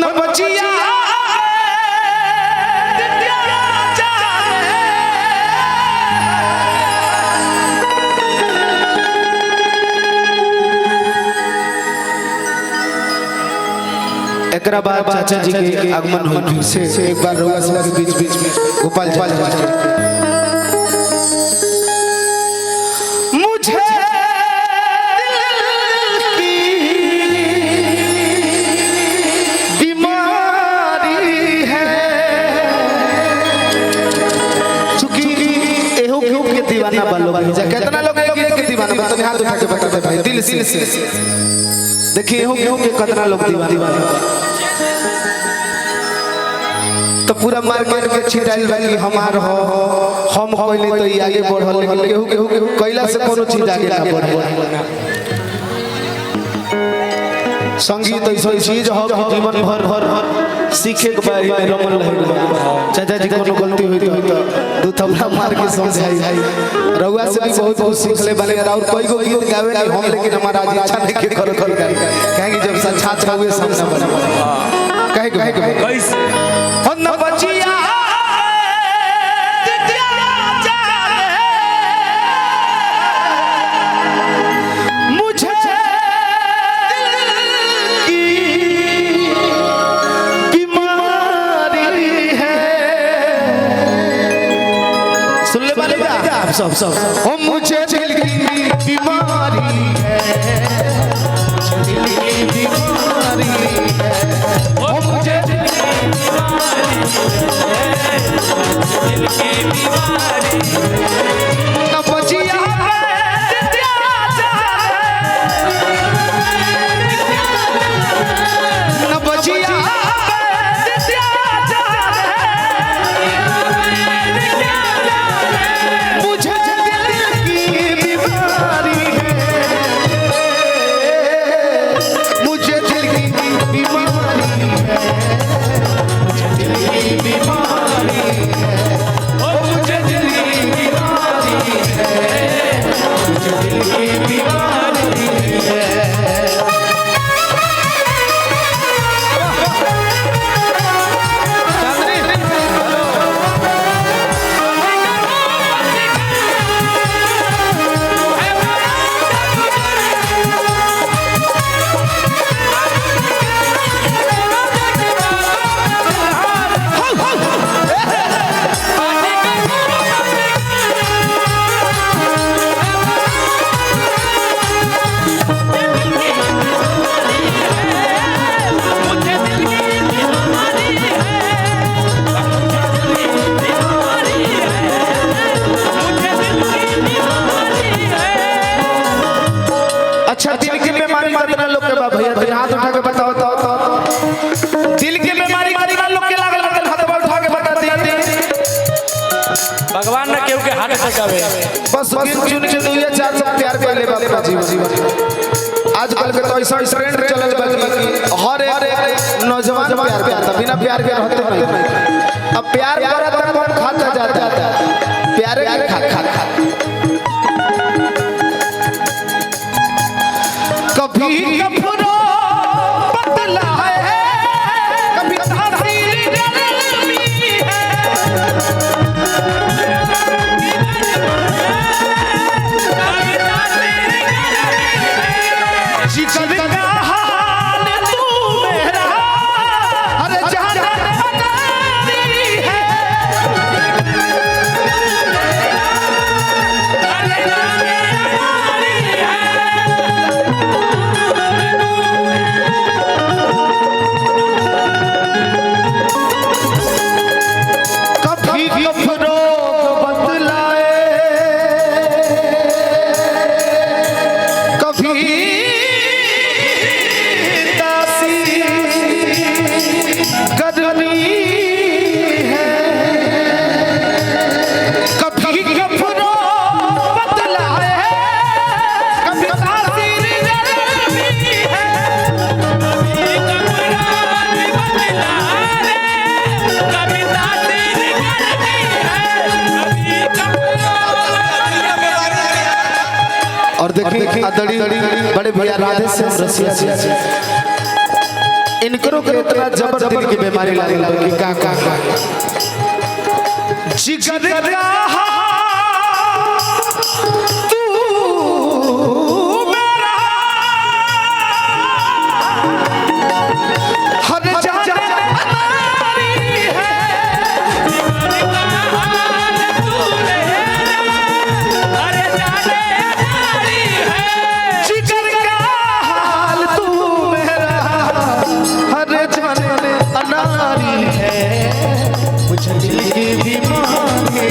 न बचिया एकरा बाद चाचा जी के आगमन हो फिर से एक बार रउआ सभा के बीच बीच में गोपाल जी मुझे की बीमारी है चूंकि एहो के दीवाना बालो कितना लोग के दीवाना तो हाथ उठा के बता दे भाई दिल से देखिए एहो के कितना लोग दीवाना तो पूरा मार्केट के छिटाइल बाकी हमार हो हम कहले तो ई आगे बढ़ल लेकिन केहू कैला से कोनो चीज आगे ना बढ़े। संगीत ऐसा चीज हो कि जीवन भर सीखे के बारे में रमन रहे। चाचा जी कोनो गलती हुई तो दू थपड़ा मार के समझाई रउआ से भी बहुत कुछ सीख ले बने और कोई को गीत गावे नहीं हम लेकिन हमारा आज इच्छा नहीं के कर कहेंगे जब साक्षात हुए सामने बना कहे कैसे न बचिया मुझे की बीमारी है सुन ले वाले आप सब मुझे दिल की बीमारी है दिल की बीमारी है मुझे दिल की बीमारी न बचिया न बचिया मुझे दिल की बीमारी है मुझे दिल की बीमारी है अच्छा दिल की बीमारी कितना लोग के बा भैया तो हाथ उठा के बताओ तो दिल की बीमारी कितना लोग के लागल बतल हाथ उठा के बता दी भगवान ने केहू के हाथ ठकावे बस गिन चुन के दुइया चार सब प्यार कर ले बाप जीवन आजकल के तो ऐसा ट्रेंड चलल बा कि हर एक नौजवान प्यार करता बिना प्यार के रहते नहीं अब प्यार करता कौन खाता जाता प्यारे के खा कभी कफरो बदला है कभी तासीर गर्मी है जिगर का हाल तू मेरा हर जान बनाती है और देखिए आदड़ी बड़े भैया राधे से रसिया इनकरो के इतना जबर दिल की बीमारी लागल बा कि का जिगर का तू मेरा हर जाने हमारी है तू मेरा हर जाने हमारी है जिगर का हाल तू मेरा हर जाने अनारी है मुझे दिल की बीमारी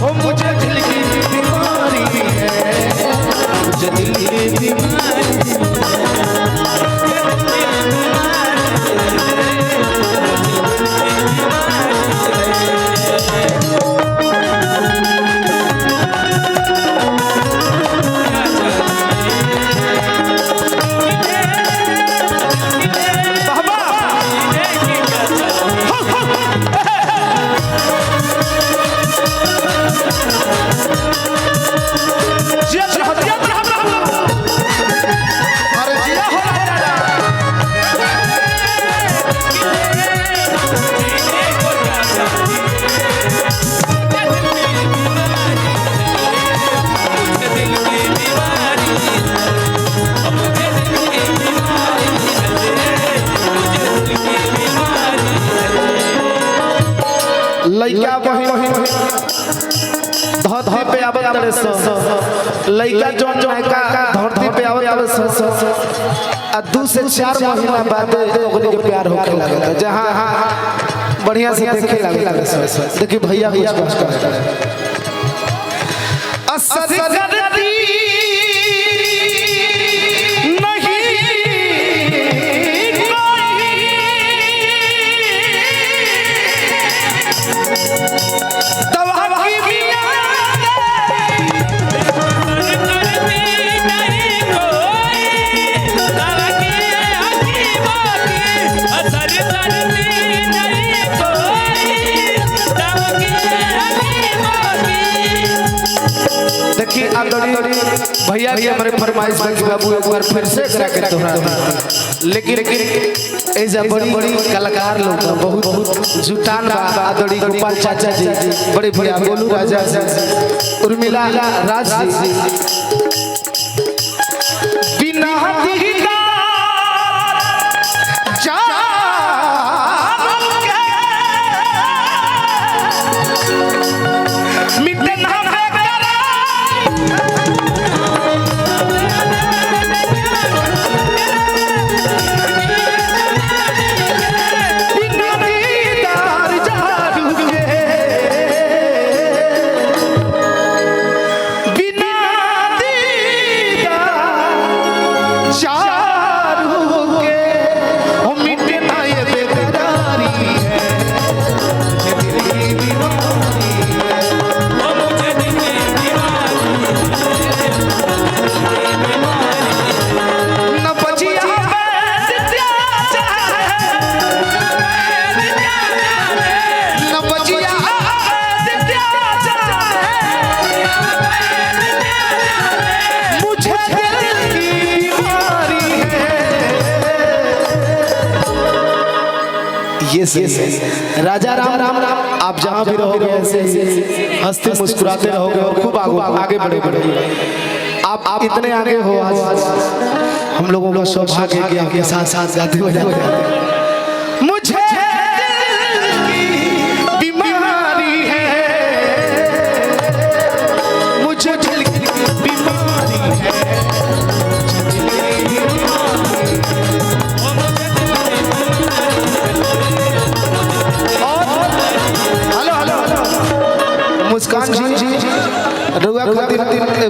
ओ मुझे दिल की बीमारी है मुझे दिल की बीमारी लइका बहिन धरती पे आवत तड़े स लइका जोन का धरती पे आवत तड़े स आ 2 से 4 महीना बाद ओकनी के प्यार होखे लागल जहां बढ़िया से देखे लागल देखी भैया कुछ करता है असर करती देखिए भैया की हमारे फरमाइश है कि बाबू एक बार फिर से करा के दोहराना लेकिन ऐसा बड़ी कलाकार लोग बहुत जुटान आदड़ी गोपाल चाचा जी बड़े बड़े गोलू राजा जी उर्मिला राज जी बिना ये राजा राम आप जहाँ भी रहोगे ऐसे हंसते मुस्कुराते रहोगे और खूब आगे बढ़े आप इतने आगे हो आज हम लोगों का सौभाग्य है कि आपके साथ साथ गाते हो मुझे बीमारी है मुझे दिल की बीमारी है मुस्कान जी रुआ खातिर